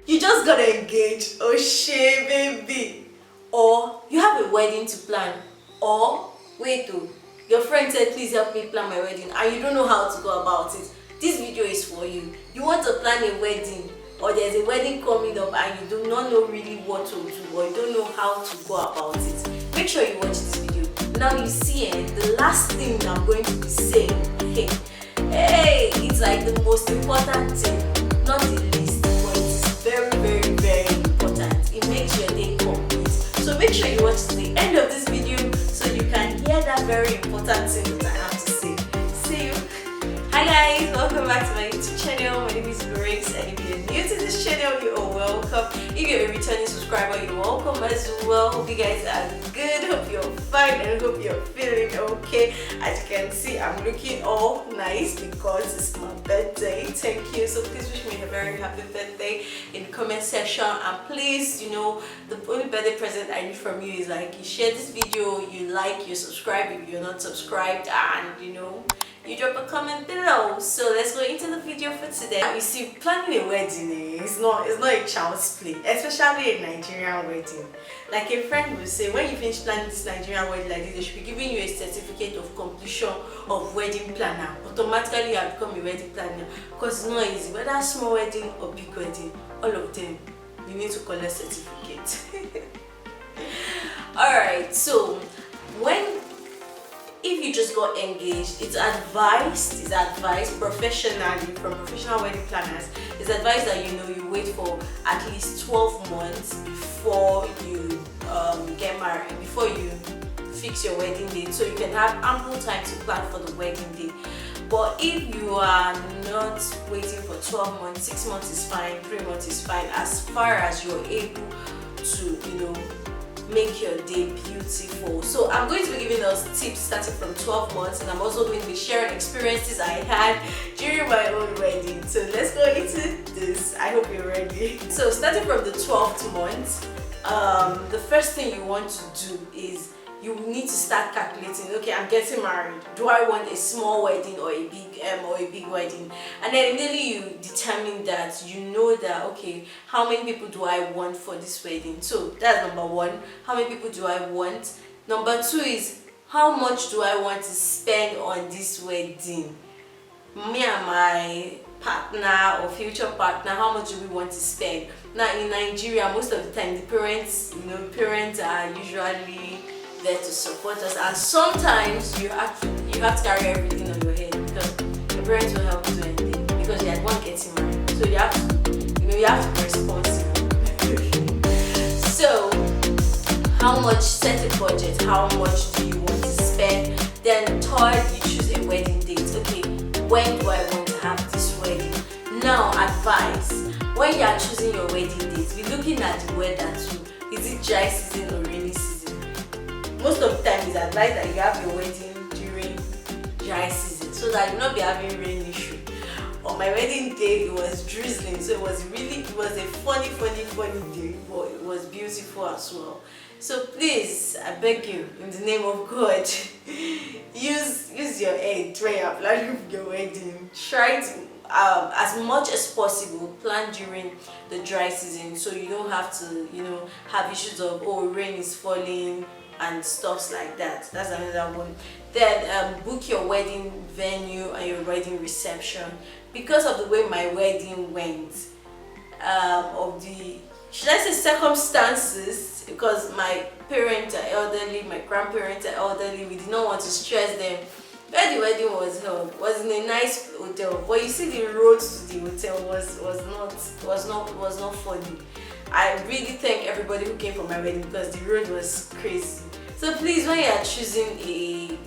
You just got engaged, oh shit, baby. Or you have a wedding to plan. Or, wait, oh, your friend said, please help me plan my wedding, and you don't know how to go about it. This video is for you. You want to plan a wedding, or there's a wedding coming up and you do not know really what to do, or you don't know how to go about it. Make sure you watch this video. Now you see, the last thing I'm going to be saying, hey, it's like the most important thing, not the least, but it's very, very, very important. It makes your day complete. So make sure you watch to the end of this video so you can hear that very important thing that I have to say. See you. Hi guys, welcome back to my YouTube channel. My name is Grace, and if you're new to this channel, you are welcome. If you're a returning subscriber, you're welcome as well. Hope you guys are good, hope you're fine, and hope you're feeling okay. As you can see, I'm looking all nice because it's my birthday. Thank you. So please wish me a very happy birthday in the comment section, and please, the only birthday present I need from you is like you share this video, you like, you subscribe if you're not subscribed, and you drop a comment below. So let's go into the video for today. You see, planning a wedding is not a child's play, especially a Nigerian wedding. Like a friend will say, when you finish planning this Nigerian wedding like this, they should be giving you a certificate of completion of wedding planner. Automatically you have become a wedding planner, because it's not easy. Whether small wedding or big wedding, all of them, you need to collect certificate. Alright, so if you just got engaged, it's advised professionally from professional wedding planners. It's advised that you wait for at least 12 months before you get married, before you fix your wedding date, so you can have ample time to plan for the wedding day. But if you are not waiting for 12 months, 6 months is fine, 3 months is fine, as far as you're able to make your day beautiful. So I'm going to be giving those tips starting from 12 months, and I'm also going to be sharing experiences I had during my own wedding. So let's go into this. I hope you're ready. So starting from the 12th month, the first thing you want to do is you need to start calculating. Okay, I'm getting married. Do I want a small wedding or a big wedding? And then immediately you determine that that okay, how many people do I want for this wedding? So that's number one. How many people do I want? Number two is how much do I want to spend on this wedding? Me and my partner or future partner, how much do we want to spend? Now in Nigeria, most of the time the parents are usually there to support us, and sometimes you have to carry everything on your head, because your parents will help you do anything, because you are the one getting married, so you have to be responsible. So how much, set a budget, how much do you want to spend? Then third, you choose a wedding date. Okay, when do I want to have this wedding? Now advice, when you are choosing your wedding date, be looking at the weather too. Is it dry season or rainy season? Most of the time it's advised that you have your wedding during dry season, so that you'll not be having rain issue. On my wedding day, it was drizzling, so it was a funny day, but it was beautiful as well. So please, I beg you, in the name of God, use your head when you're planning your wedding. Try to as much as possible plan during the dry season, so you don't have to have issues of rain is falling and stuff like that. That's another one. Then book your wedding venue and your wedding reception. Because of the way my wedding went, of the, should I say, circumstances, because my parents are elderly, my grandparents are elderly, we did not want to stress them. Where the wedding was held was in a nice hotel, but you see the road to the hotel was not funny. I really thank everybody who came for my wedding, because the road was crazy. So please, when you are choosing a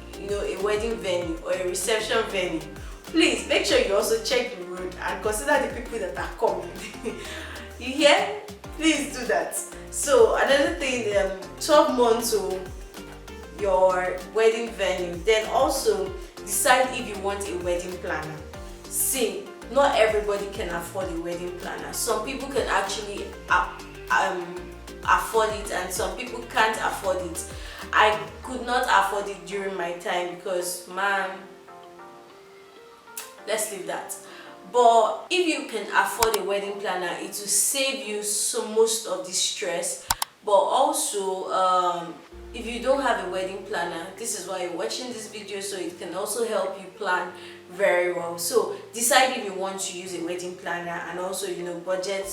wedding venue or a reception venue, please make sure you also check the road and consider the people that are coming. You hear? Please do that. So another thing, 12 months to your wedding venue. Then also decide if you want a wedding planner. See, not everybody can afford a wedding planner. Some people can actually afford it, and some people can't afford it. I could not afford it during my time because, man, let's leave that. But if you can afford a wedding planner, it will save you most of the stress. But also, if you don't have a wedding planner, this is why you're watching this video, so it can also help you plan very well. So decide if you want to use a wedding planner, and also, you know, budget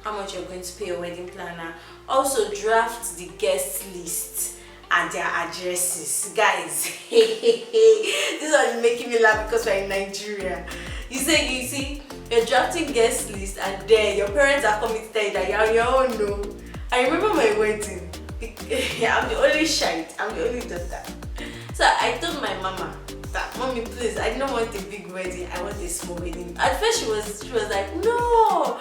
how much you're going to pay a wedding planner. Also draft the guest list and their addresses, guys. This one is making me laugh because we're in Nigeria. You see, you're drafting guest list, and then your parents are coming to tell you that you're on your own. No, I remember my wedding. I'm the only child, I'm the only daughter. So I told my mama that, mommy, please, I don't want a big wedding, I want a small wedding. At first she was like, no,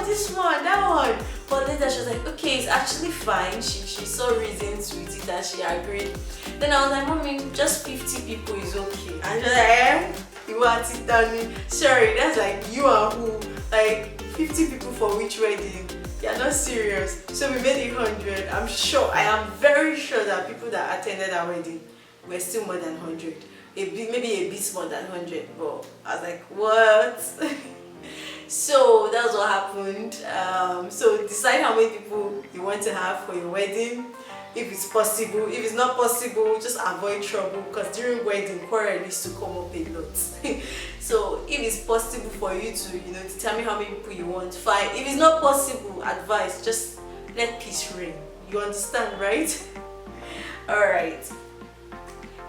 this one, that one. But later she was like, okay, it's actually fine. She saw reasons with it and she agreed. Then I was like, mommy, just 50 people is okay. And she was like, you want it down? Sorry, that's like you and who? Like 50 people for which wedding? You're not serious. So we made it 100. I am very sure that people that attended our wedding were still more than 100. Maybe a bit more than 100, but I was like, what? So that's what happened. So decide how many people you want to have for your wedding, if it's possible. If it's not possible, just avoid trouble, because during wedding, quarrel needs to come up a lot. So if it's possible for you to, you know, determine how many people you want, fine. If it's not possible, advice, just let peace reign. You understand, right? All right.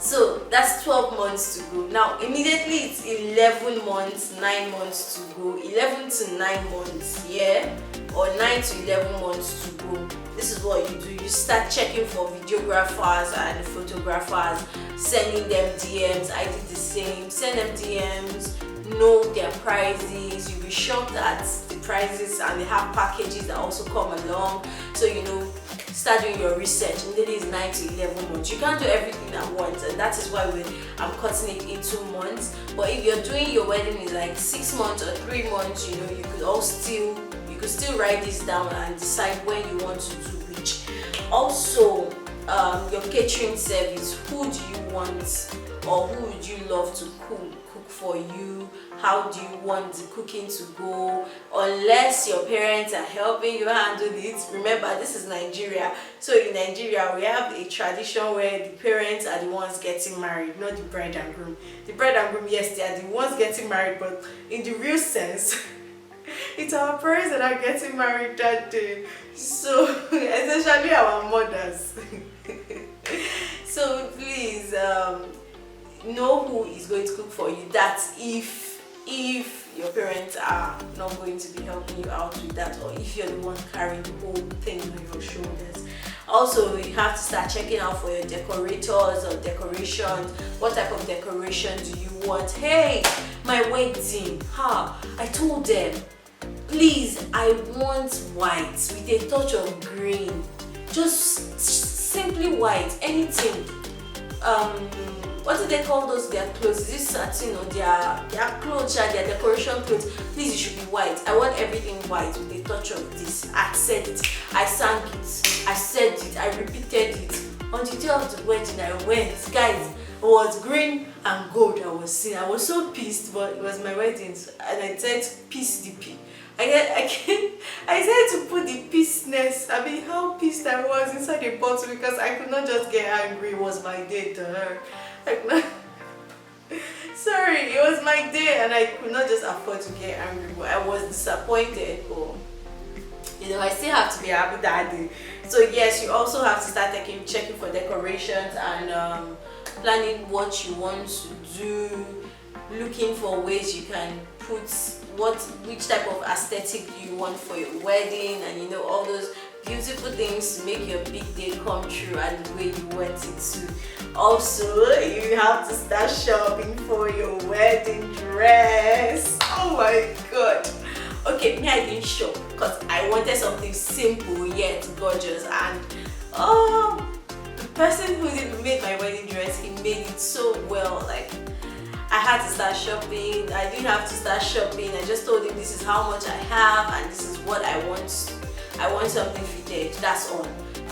So that's 12 months to go. Now immediately it's 11 months, 9 months to go. 11 to 9 months, yeah? Or 9 to 11 months to go. This is what you do. You start checking for videographers and photographers, sending them DMs. I did the same. Send them DMs, know their prices. You'll be shocked at the prices, and they have packages that also come along. So, you know, start doing your research. Immediately is 9 to 11 months. You can't do everything at once, and that is why I'm cutting it into months. But if you're doing your wedding in like 6 months or 3 months, you know, you could still write this down and decide when you want to do which. Also, your catering service. Who do you want, or who would you love to cook for you? How do you want the cooking to go? Unless your parents are helping you handle it. Remember, this is Nigeria. So in Nigeria, we have a tradition where the parents are the ones getting married, not the bride and groom. The bride and groom, yes, they are the ones getting married, but in the real sense, it's our parents that are getting married that day. So essentially our mothers. So please know who is going to cook for you. That's if your parents are not going to be helping you out with that, or if you're the one carrying the whole thing on your shoulders. Also, you have to start checking out for your decorators or decorations. What type of decoration do you want? Hey, my wedding, I told them, please, I want white with a touch of green. Just simply white, anything. What do they call those, their clothes? Is this satin or their clothes, their decoration clothes? Please, it should be white. I want everything white with a touch of this. I said it, I sang it, I said it, I repeated it. On the day of the wedding, I went. Guys, it was green and gold I was seeing. I was so pissed, but it was my wedding, and I said, peace the P. I said to put the peaceness. I mean, how pissed I was inside the bottle, because I could not just get angry. It was my day to her. Sorry, it was my day and I could not just afford to get angry, but I was disappointed. But you know, I still have to be happy that day. So yes, you also have to start checking for decorations and planning what you want to do, looking for ways you can put which type of aesthetic do you want for your wedding, and you know, all those beautiful things to make your big day come true and the way you want it to. Also, you have to start shopping for your wedding dress. Oh my god. Okay, me, I didn't shop because I wanted something simple yet gorgeous, and the person who made my wedding dress, he made it so well. Like, I had to start shopping. I didn't have to start shopping. I just told him this is how much I have and this is what I want. I want something fitted. That's all.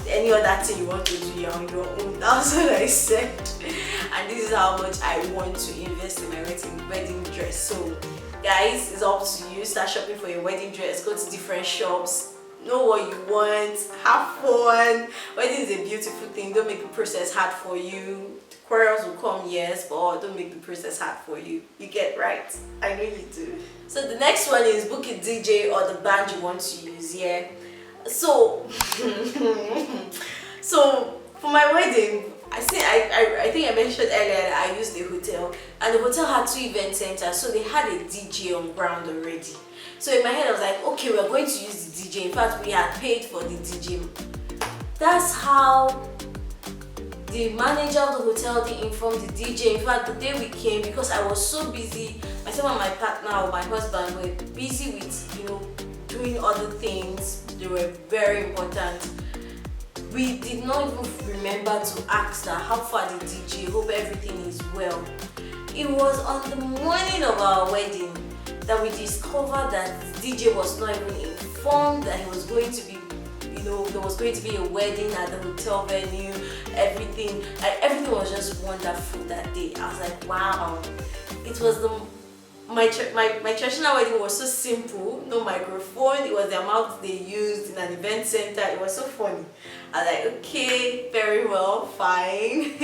Any other thing you want to do, you're on your own. That's what I said. And this is how much I want to invest in my wedding dress. So guys, it's up to you. Start shopping for your wedding dress. Go to different shops. Know what you want. Have fun. Wedding is a beautiful thing. Don't make the process hard for you. Quarrels will come, yes, but don't make the process hard for you. You get right? I know you do. So the next one is book a DJ or the band you want to use. Yeah. So so for my wedding, I think I mentioned earlier that I used the hotel, and the hotel had 2 event centers, so they had a DJ on ground already. So in my head I was like, okay, we're going to use the DJ. In fact, we had paid for the DJ. That's how the manager of the hotel did inform the DJ. In fact, the day we came, because I was so busy, myself and my partner or my husband were busy with, you know, doing other things. They were very important. We did not even remember to ask that how far the DJ, hope everything is well. It was on the morning of our wedding that we discovered that the DJ was not even informed that he was going to be, you know, there was going to be a wedding at the hotel venue, everything was just wonderful that day. I was like, wow. It was my traditional wedding was so simple, no microphone. It was the amount they used in an event center. It was so funny. I was like, okay, very well, fine.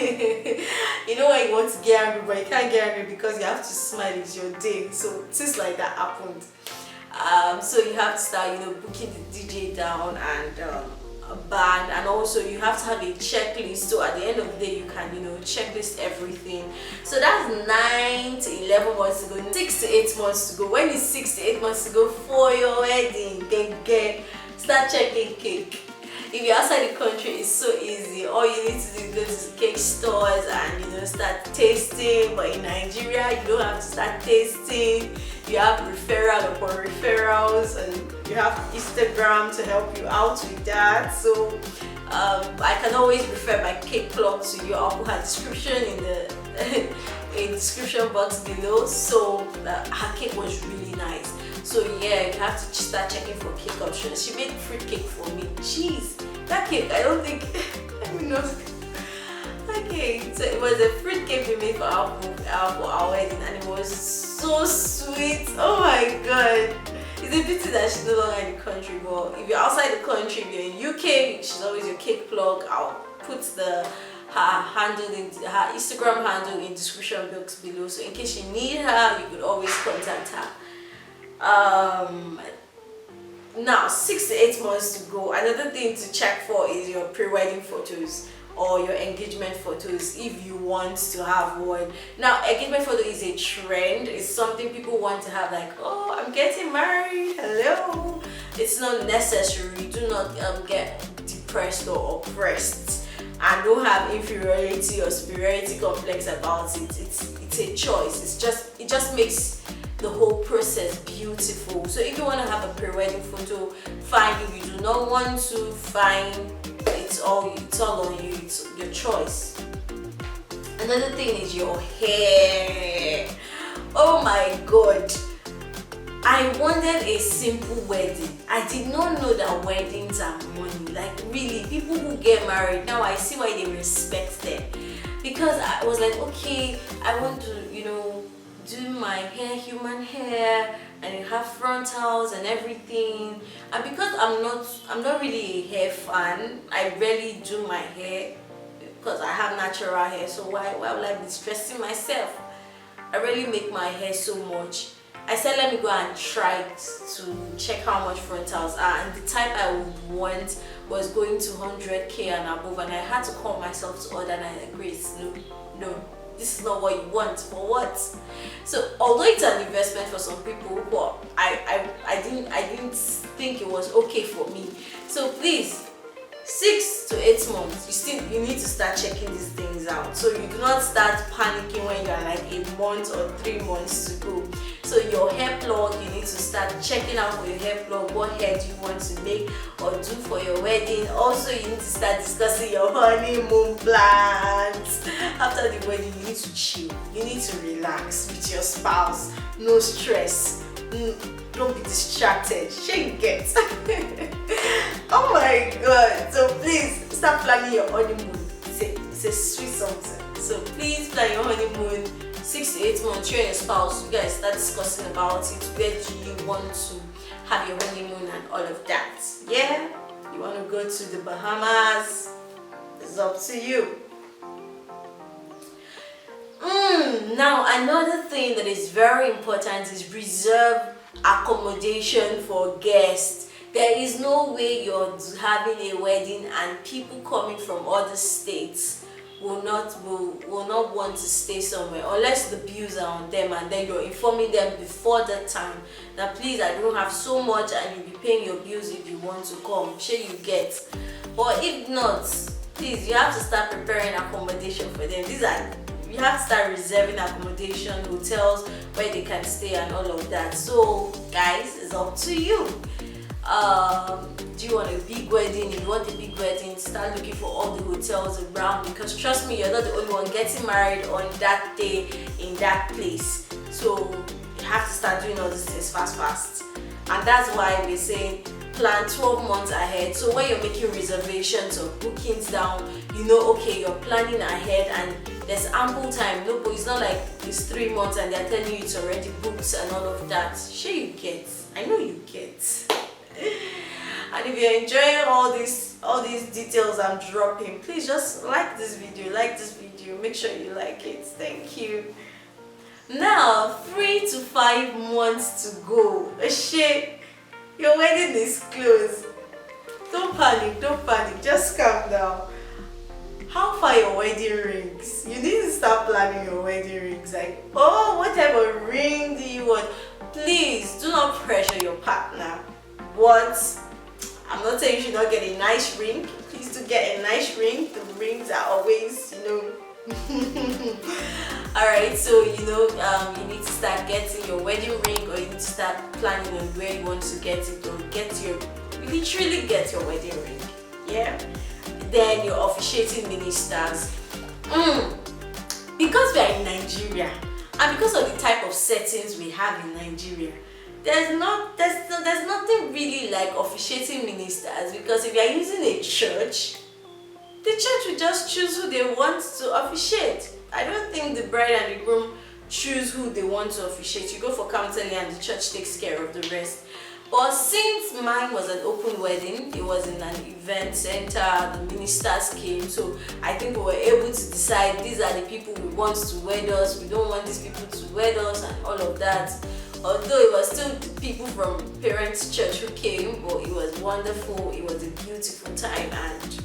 You know when you want to get angry, but you can't get angry because you have to smile. It's your day. So things like that happened. So you have to start, you know, booking the DJ down and a band, and also you have to have a checklist. So at the end of the day, you can, you know, checklist everything. So that's 9 to 11 months to go, 6 to 8 months to go. When it's 6 to 8 months to go for your wedding, then start checking cake. If you're outside the country, it's so easy. All you need to do is go to cake stores and, you know, start tasting. But in Nigeria, you don't have to start tasting. You have referral upon referrals, and you have Instagram to help you out with that. So I can always refer my cake plug to you. I'll put her description in the in description box below. So her cake was really nice. So yeah, you have to start checking for cake options. She made fruit cake for me. Jeez, that cake, I don't think, let me know. Okay, so it was a fruit cake we made for our wedding, and it was so sweet. Oh my god. It's a pity that she's no longer in the country, but if you're outside the country, if you're in UK, she's always your cake plug. I'll put her handle in her Instagram handle in description box below, so in case you need her, you could always contact her. Now 6 to 8 months to go. Another thing to check for is your pre-wedding photos or your engagement photos, if you want to have one. Now engagement photo is a trend. It's something people want to have, like, oh, I'm getting married, hello. It's not necessary. Do not get depressed or oppressed, and don't have inferiority or superiority complex about it. It's a choice. It just makes the whole process beautiful. So if you want to have a pre-wedding photo, fine. If you do not want to, fine. It's all on you. It's your choice. Another thing is your hair. Oh my god, I wanted a simple wedding. I did not know that weddings are money. Like, really, people who get married now, I see why they respect them, because I was like, okay, I want to, you know, do my hair, human hair, and you have frontals and everything. And because I'm not really a hair fan, I rarely do my hair because I have natural hair. So why would I be stressing myself? I really make my hair so much. I said, let me go and try to check how much frontals are, and the type I would want was going to 100k and above, and I had to call myself to order, and I said, Grace, no, this is not what you want. For what? So although it's an investment for some people, but I didn't think it was okay for me. So please, 6 to 8 months, you need to start checking these things out. So you do not start panicking when you're like a month or 3 months to go. So your hair plug, you need to start checking out for your hair plug. What hair do you want to make or do for your wedding? Also, you need to start discussing your honeymoon plans. After the wedding, you need to chill. You need to relax with your spouse. No stress. Don't be distracted. Sure you get. Oh my god. So please start planning your honeymoon. It's a sweet something. So please plan your honeymoon. 6 to 8 months, you and your spouse, you guys start discussing about it. Where do you want to have your honeymoon and all of that? Yeah, you want to go to the Bahamas? It's up to you. Now another thing that is very important is reserve accommodation for guests. There is no way you're having a wedding and people coming from other states will not want to stay somewhere unless the bills are on them, and then you're informing them before that time that please, I don't have so much and you'll be paying your bills if you want to come. Sure you get. But if not, please, you have to start preparing accommodation for them. You have to start reserving accommodation, hotels where they can stay and all of that. So guys, it's up to you. Do you want a big wedding? If you want a big wedding, start looking for all the hotels around, because trust me, you're not the only one getting married on that day in that place. So you have to start doing all these things fast. And that's why we're saying plan 12 months ahead. So when you're making reservations or bookings down, you know, okay, you're planning ahead and there's ample time. No, but it's not like it's 3 months and they're telling you it's already booked and all of that. Sure you get. I know you get. And if you're enjoying all these details I'm dropping, please just like this video, make sure you like it. Thank you. Now 3 to 5 months to go. Your wedding is close. Don't panic, just calm down. How far your wedding rings? You need to start planning your wedding rings. Like, oh, what type of ring do you want? Please do not pressure your partner. But I'm not saying you should not get a nice ring. Please do get a nice ring. The rings are always, Alright, so you need to start getting your wedding ring, or you need to start planning on where you want to get it, or literally get your wedding ring. Yeah. Then your officiating ministers. Because we are in Nigeria, and because of the type of settings we have in Nigeria, there's nothing really like officiating ministers, because if you are using a church, the church will just choose who they want to officiate. I don't think the bride and the groom choose who they want to officiate. You go for counseling and the church takes care of the rest. But since mine was an open wedding, it was in an event center, the ministers came, so I think we were able to decide these are the people we want to wed us, we don't want these people to wed us and all of that. Although it was still people from parents' church who came, but it was wonderful, it was a beautiful time and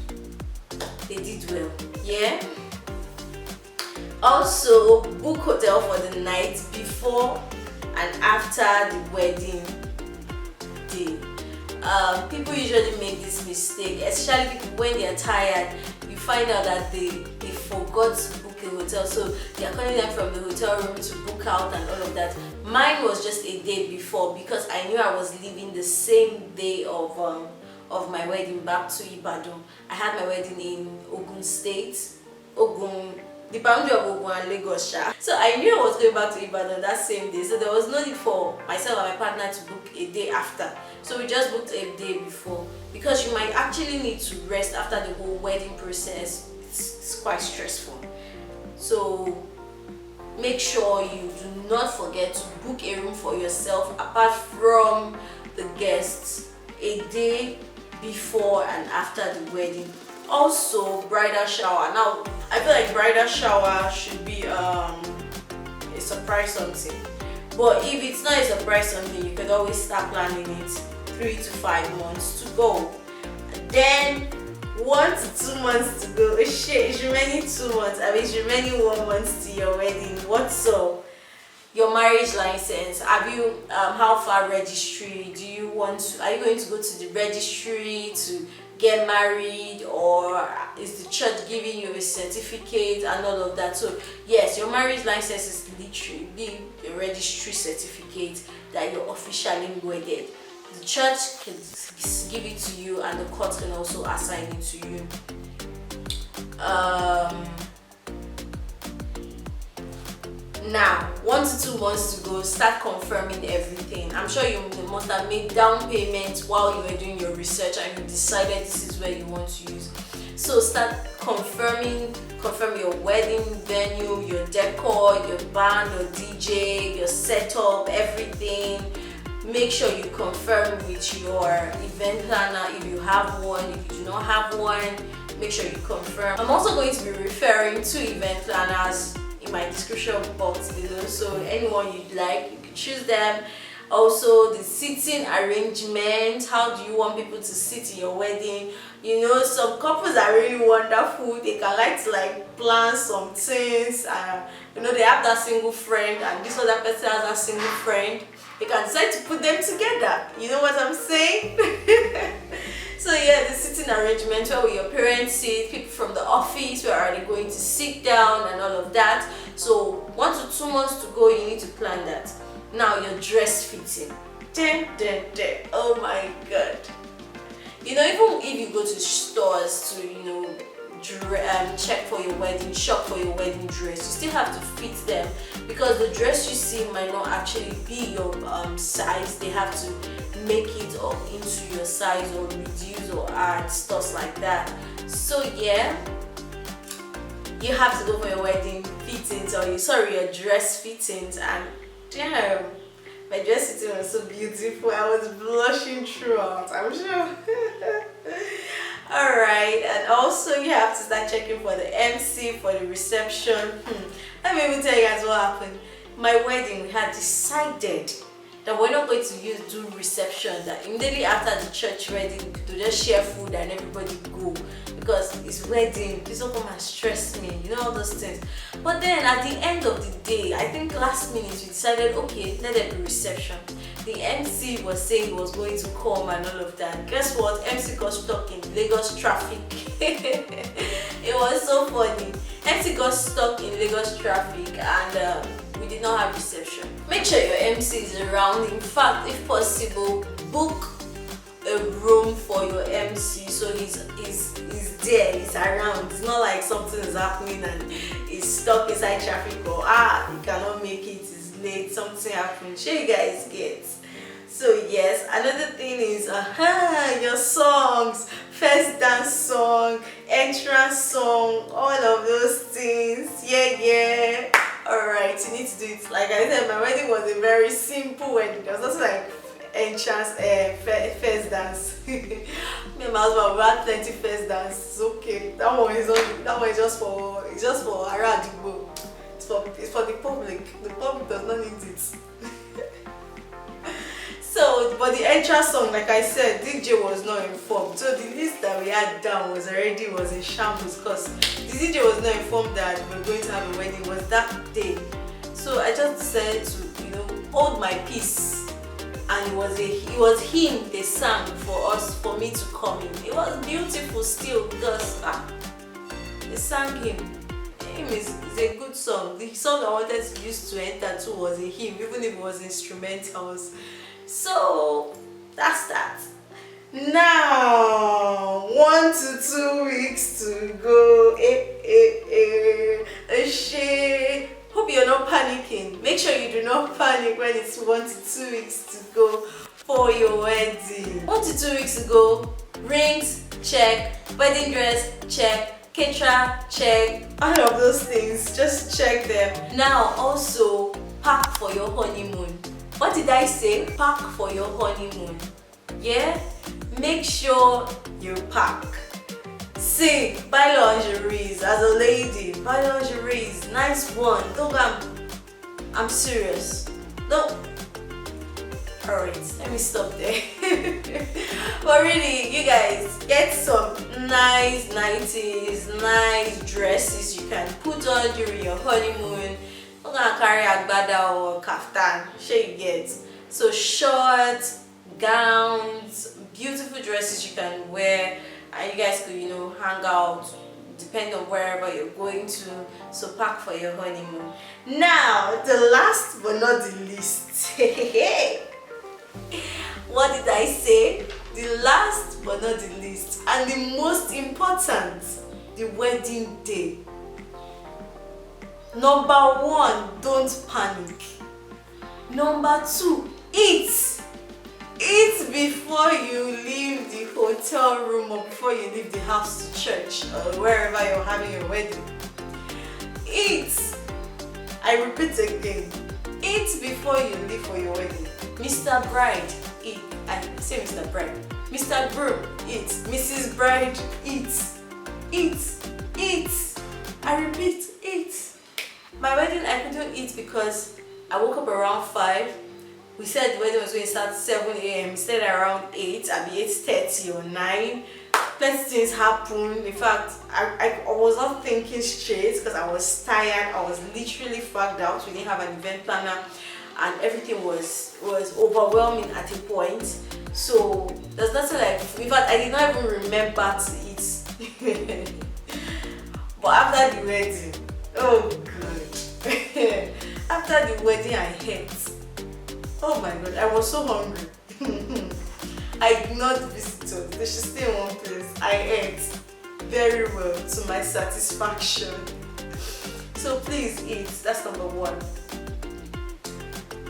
they did well. Yeah. Also, book hotel for the night before and after the wedding day. People usually make this mistake, especially people when they are tired. You find out that they forgot to book a hotel, so they are calling them from the hotel room to book out and all of that. Mine was just a day before, because I knew I was leaving the same day of my wedding back to Ibadan. I had my wedding in Ogun State, the boundary of Ogun and Lagos. So I knew I was going back to Ibadan that same day, so there was no need for myself and my partner to book a day after. So we just booked a day before, because you might actually need to rest after the whole wedding process. It's quite stressful. So make sure you do not forget to book a room for yourself apart from the guests a day before and after the wedding. Also, bridal shower. Now I feel like bridal shower should be a surprise something, but if it's not a surprise something, you could always start planning it 3 to 5 months to go. And then 1 to 2 months to go. It's remaining 2 months. I mean, it's remaining 1 month to your wedding. What's up? Your marriage license. Have you how far registry? Are you going to go to the registry to get married, or is the church giving you a certificate and all of that? So yes, your marriage license is literally a registry certificate that you're officially wedded. The church can give it to you and the court can also assign it to you. Now 1 to 2 months to go, start confirming everything. I'm sure you must have made down payments while you were doing your research and you decided this is where you want to use. So start confirming confirm your wedding venue, your decor, your band or DJ, your setup, everything. Make sure you confirm with your event planner if you have one. If you do not have one, make sure you confirm. I'm also going to be referring to event planners in my description box below, so anyone you'd like, you can choose them. Also, the seating arrangement. How do you want people to sit in your wedding? You know, some couples are really wonderful. They can like to plan some things, and you know, they have that single friend and this other person has that single friend. They can decide to put them together. You know what I'm saying? So yeah, the sitting arrangement, where will your parents sit, people from the office, where are they going to sit down and all of that. So 1 to 2 months to go, you need to plan that. Now your dress fitting. Oh my god. You know, even if you go to stores to, you know, check for your wedding, shop for your wedding dress, you still have to fit them, because the dress you see might not actually be your size. They have to make it up into your size or reduce or add stuff like that. So yeah, you have to go for your wedding fittings, or your dress fittings. And damn, my dress fitting was so beautiful. I was blushing throughout, I'm sure. Alright, and also you have to start checking for the MC, for the reception. Let me even tell you guys what happened. My wedding, we had decided that we're not going to do reception, that immediately after the church wedding to just share food and everybody go, because it's wedding, please don't come and stress me, you know, all those things. But then at the end of the day, I think last minute we decided, okay, let there be reception. The MC was saying he was going to come and all of that. Guess what? MC got stuck in Lagos traffic. It was so funny. MC got stuck in Lagos traffic, and we did not have reception. Make sure your MC is around. In fact, if possible, book a room for your MC, so he's there, he's around. It's not like something is happening and he's stuck inside traffic, or he cannot make it, it's late, something happened. Sure, you guys get. So yes, another thing is your songs, first dance song, entrance song, all of those things. Yeah. Alright, you need to do it. Like I said, my wedding was a very simple wedding. There was also like entrance, first dance. Me and my husband, we had plenty first dance. It's okay. That one is just for Aradibo. It's for the public. The public does not need it. So, but the entrance song, like I said, DJ was not informed. So the list that we had down was in shambles, because the DJ was not informed that we were going to have a wedding. It was that day. So I just decided to, you know, hold my peace. And it was him they sang for me to come in. It was beautiful still, because they sang him. Him is a good song. The song I wanted to use to enter too was a hymn, even if it was instrumentals. So that's that. Now 1 to 2 weeks to go. Hope you're not panicking. Make sure you do not panic when it's 1 to 2 weeks to go for your wedding. 1 to 2 weeks to go. Rings, check. Wedding dress, check. Caterer, check. All of those things, just check them. Now also pack for your honeymoon. What did I say? Pack for your honeymoon. Yeah? Make sure you pack. See, buy lingeries. As a lady, buy lingeries. Nice one. Don't go. I'm serious. Don't. Alright, let me stop there. But really, you guys, get some nice nighties, nice dresses you can put on during your honeymoon. Don't gonna carry agbada or kaftan. Sure you get. So shorts, gowns, beautiful dresses you can wear, and you guys could, you know, hang out, depending on wherever you're going to. So pack for your honeymoon. Now, the last but not the least. What did I say? The last but not the least, and the most important, the wedding day. Number 1, don't panic. Number 2, eat. Eat before you leave the hotel room or before you leave the house to church or wherever you're having your wedding. Eat. I repeat again. Eat before you leave for your wedding. Mr. Bride, eat. I say Mr. Bride. Mr. Groom, eat. Mrs. Bride, eat. Eat. Eat. I repeat, eat. My wedding, I couldn't eat because I woke up around 5. We said the wedding was going to start 7 a.m. Instead around 8, I'll be 8:30 or 9. Plenty things happened. In fact, I was not thinking straight because I was tired. I was literally fagged out. We didn't have an event planner and everything was overwhelming at a point. So there's nothing like, in fact, I did not even remember to eat. But after the wedding, oh god. After the wedding I ate. Oh my god, I was so hungry. I ignored visitors. They should stay in one place. I ate very well to my satisfaction. So please eat. That's number 1.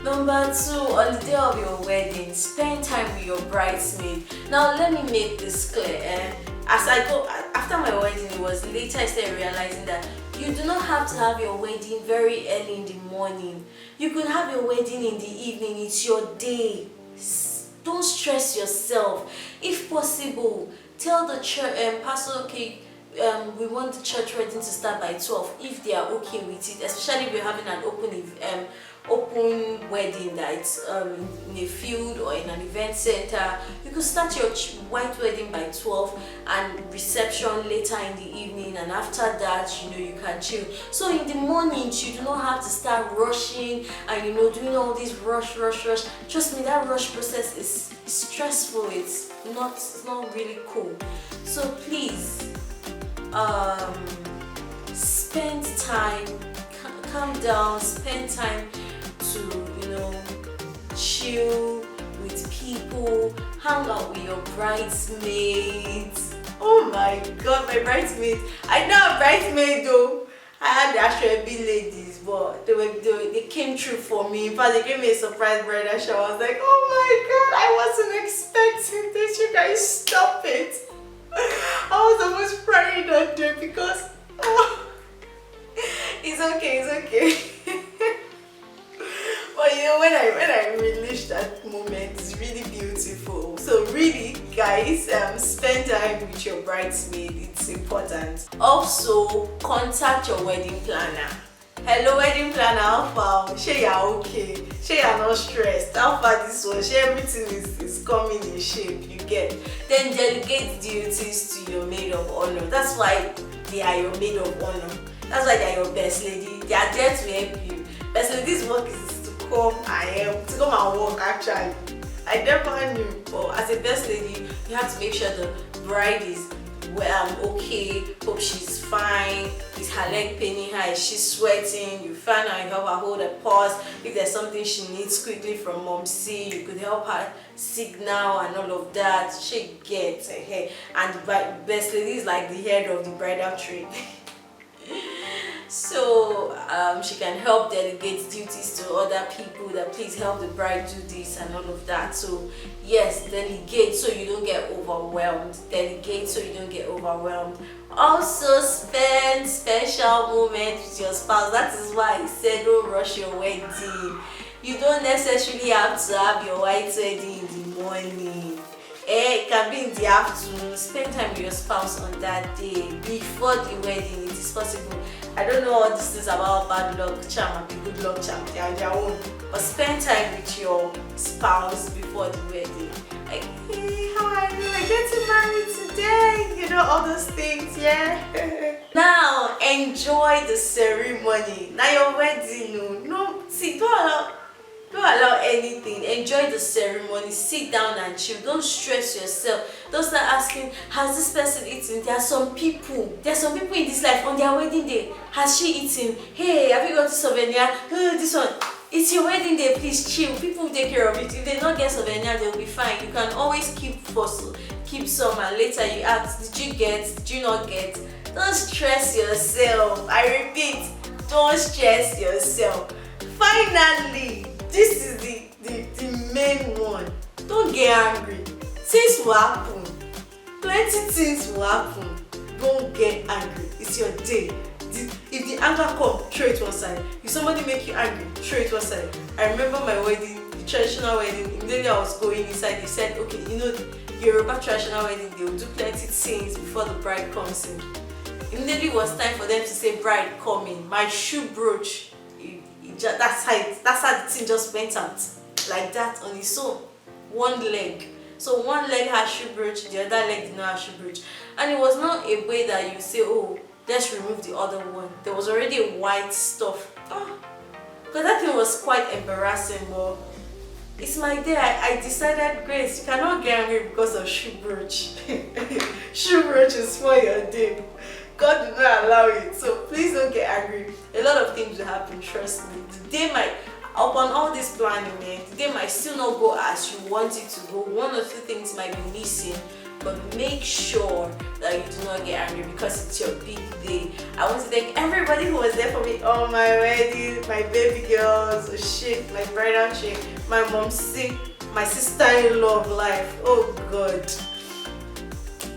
Number 2, on the day of your wedding, spend time with your bridesmaid. Now let me make this clear. As I go, after my wedding, it was later I started realizing that you do not have to have your wedding very early in the morning. You could have your wedding in the evening. It's your day. Don't stress yourself. If possible, tell the church pastor, okay, we want the church wedding to start by 12 if they are okay with it, especially if you're having an open wedding that's in a field or in an event center. You could start your white wedding by 12 and reception later in the evening, and after that, you can chill. So in the mornings you do not have to start rushing and doing all this rush. Trust me, that rush process is stressful. It's not really cool. So please spend time, calm down, spend time to chill with people, hang out with your bridesmaids. Oh my god, my bridesmaids. I know a bridesmaid though. I had the Ashwebi ladies, but they came through for me. In fact, they gave me a surprise bridal shower. I was like, oh my god, I wasn't expecting this. You guys stop it. I was almost crying that day because it's okay. But when I relished that moment, it's really beautiful. So really, guys, spend time with your bridesmaid. It's important. Also, contact your wedding planner. Hello, wedding planner, how far? Sure you're okay? Sure you're not stressed? How far this one? Sure everything is coming in shape, you get? Then delegate duties to your maid of honor. That's why they are your maid of honor. That's why they are your best lady. They are there to help you. Best lady, this work is to come and work actually. I never knew, but as a best lady, you have to make sure the bride is okay, hope she's fine, is her leg paining her, is she sweating, you find her, you help her hold a pause. If there's something she needs quickly from mom C, you could help her signal and all of that. She gets ahead, and the best lady is like the head of the bridal tree. So she can help delegate duties to other people, that please help the bride do this and all of that. So yes, delegate so you don't get overwhelmed. Also, spend special moments with your spouse. That is why I said don't rush your wedding. You don't necessarily have to have your white wedding in the morning. It can be in the afternoon. Spend time with your spouse on that day before the wedding. It is possible. I don't know all these things about bad luck charm and good luck charm. They are their own. But spend time with your spouse before the wedding. Like, hey, hi, we're getting married today. All those things, yeah. Now enjoy the ceremony. Now your wedding, no, see, don't allow anything. Enjoy the ceremony. Sit down and chill. Don't stress yourself. Don't start asking, has this person eaten? There are some people in this life on their wedding day. Has she eaten? Hey, have you got souvenir? This one. It's your wedding day. Please chill. People will take care of it. If they don't get souvenir, they'll be fine. You can always keep some, and later you ask, did you get? Did you not get? Don't stress yourself. I repeat, don't stress yourself. Finally, this is the main one. Don't get angry. Things will happen. Plenty things will happen. Don't get angry. It's your day. If the anger come, throw it one side. If somebody make you angry, throw it one side. I remember my wedding, the traditional wedding. Immediately I was going inside, they said, okay, you know, the Yoruba traditional wedding, they will do plenty things before the bride comes in. Immediately it was time for them to say, bride, come in. My shoe brooch, that's how the thing just went out like that on its own, one leg. So one leg had shoe brooch, the other leg did not have shoe brooch, and it was not a way that you say, oh, let's remove the other one. There was already a white stuff. Because that thing was quite embarrassing, but it's my day. I decided, Grace, you cannot get angry because of shoe brooch. Shoe brooch is for your day. God did not allow it, so please don't get angry. A lot of things will happen, trust me. The day might, upon all this planning, the day might still not go as you want it to go. One or two things might be missing, but make sure that you do not get angry because it's your big day. I want to thank everybody who was there for me on my wedding, my baby girls, my bridal chick, my mom sick, my sister-in-law of life. Oh God.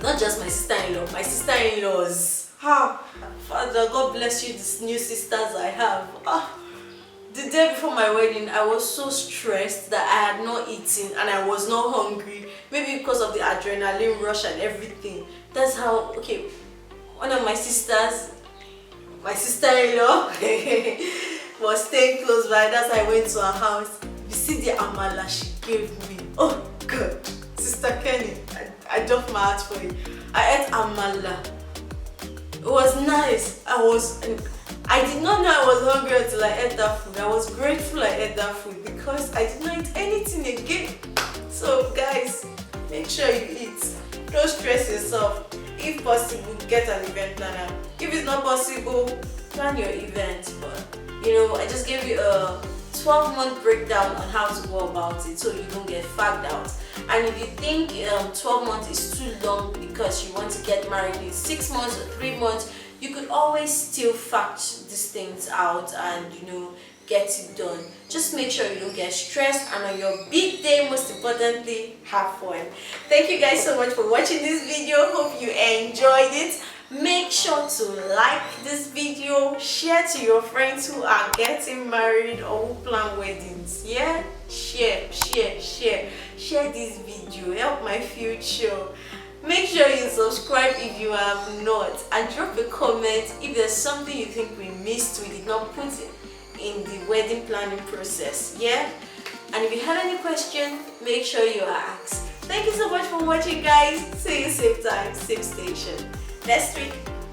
Not just my sister-in-law, my sister-in-laws. Father, God bless you, these new sisters I have. The day before my wedding, I was so stressed that I had not eaten and I was not hungry. Maybe because of the adrenaline rush and everything. That's how, okay, one of my sisters, my sister-in-law, was staying close by. That's why I went to her house. You see the amala she gave me. Oh God, Sister Kenny, I dropped my heart for you. I ate amala. It was nice. I did not know I was hungry until I ate that food. I was grateful I ate that food because I did not eat anything again. So guys, make sure you eat. Don't stress yourself. If possible, get an event planner. If it's not possible, plan your event. But you know, I just gave you a 12-month breakdown on how to go about it so you don't get fagged out. And if you think 12 months is too long because you want to get married in 6 months or 3 months, you could always still fact these things out and, you know, get it done. Just make sure you don't get stressed, and on your big day, most importantly, have fun. Thank you guys so much for watching this video. Hope you enjoyed it. Make sure to like this video, share to your friends who are getting married or who plan weddings. Yeah, share this video, help my future. Make sure you subscribe if you have not, and drop a comment if there's something you think we missed, we did not put in the wedding planning process. Yeah, and if you have any question, make sure you ask. Thank you so much for watching, guys. See you same time, same station next week.